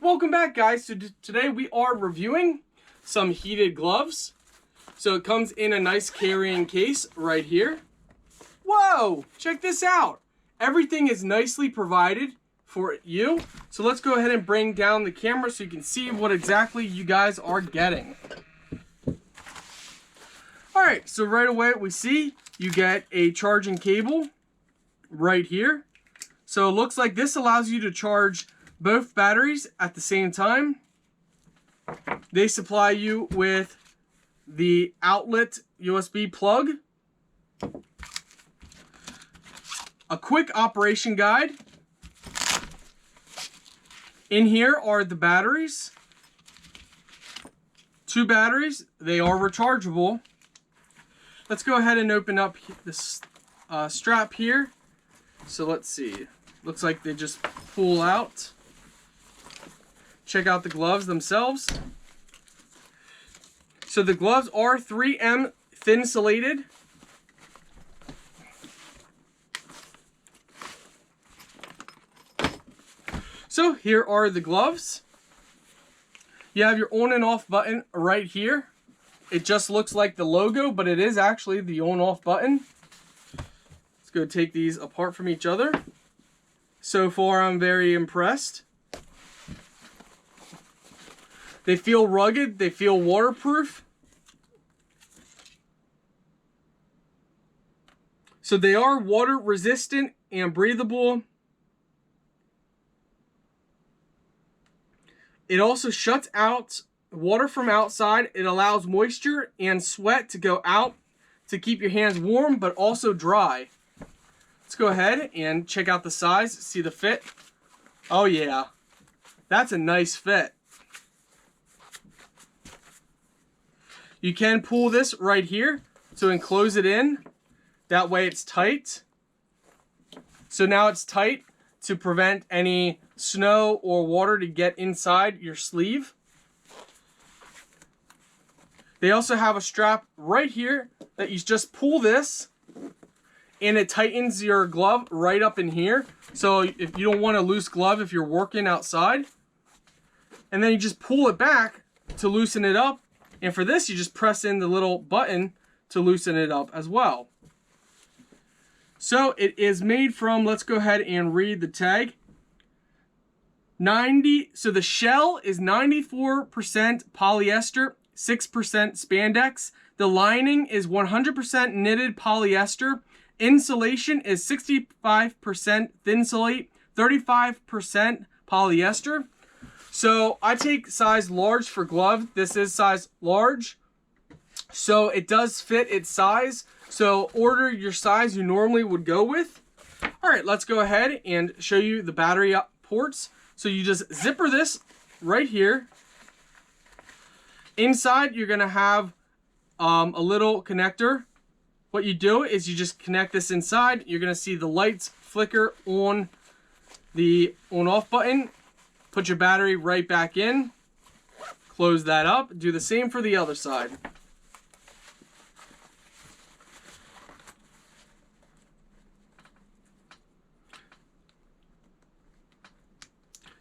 Welcome back, guys. So today we are reviewing some heated gloves. So it comes in a nice carrying case right here. Whoa, check this out. Everything is nicely provided for you. So let's go ahead and bring down the camera so you can see what exactly you guys are getting. All right, so right away we see you get a charging cable right here. So it looks like this allows you to charge both batteries at the same time. They supply you with the outlet USB plug, a quick operation guide. In here are the batteries. 2 batteries, they are rechargeable. Let's go ahead and open up this strap here. So let's see, looks like they just pull out. Check out the gloves themselves. So the gloves are 3M thin insulated. So here are the gloves. You have your on and off button right here. It just looks like the logo, but it is actually the on off button. Let's go take these apart from each other. So far, I'm very impressed. They feel rugged, they feel waterproof. So they are water resistant and breathable. It also shuts out water from outside. It allows moisture and sweat to go out to keep your hands warm but also dry. Let's go ahead and check out the size, see the fit. Oh yeah, that's a nice fit. You can pull this right here to enclose it in. That way it's tight. So now it's tight to prevent any snow or water to get inside your sleeve. They also have a strap right here that you just pull this and it tightens your glove right up in here. So if you don't want a loose glove if you're working outside, and then you just pull it back to loosen it up. And for this, you just press in the little button to loosen it up as well. So it is made from, let's go ahead and read the tag. So the shell is 94% polyester, 6% spandex. The lining is 100% knitted polyester. Insulation is 65% thinsulate, 35% polyester. So I take size large for glove. This is size large. So it does fit its size. So order your size you normally would go with. All right, let's go ahead and show you the battery ports. So you just zipper this right here. Inside, you're gonna have a little connector. What you do is you just connect this inside. You're gonna see the lights flicker on the on-off button. Put your battery right back in. Close that up. Do the same for the other side.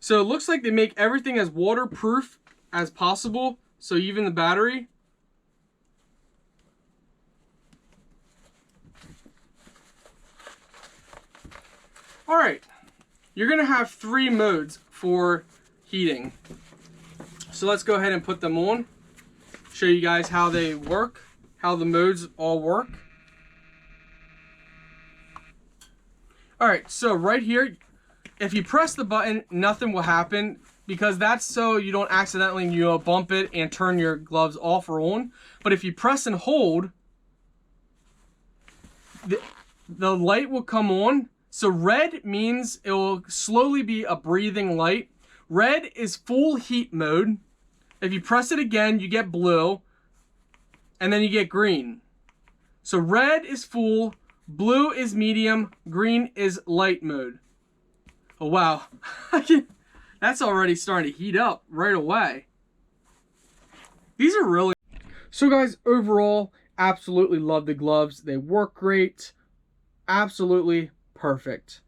So it looks like they make everything as waterproof as possible. So even the battery. All right, you're gonna have 3 modes for heating. So let's go ahead and put them on. Show you guys how they work, how the modes all work. All right, so right here, if you press the button, nothing will happen because that's so you don't accidentally bump it and turn your gloves off or on. But if you press and hold, the light will come on. So red means it will slowly be a breathing light. Red is full heat mode. If you press it again, you get blue, and then you get green. So red is full, blue is medium, green is light mode. Oh wow, that's already starting to heat up right away. These are really... So guys, overall, absolutely love the gloves. They work great. Absolutely perfect.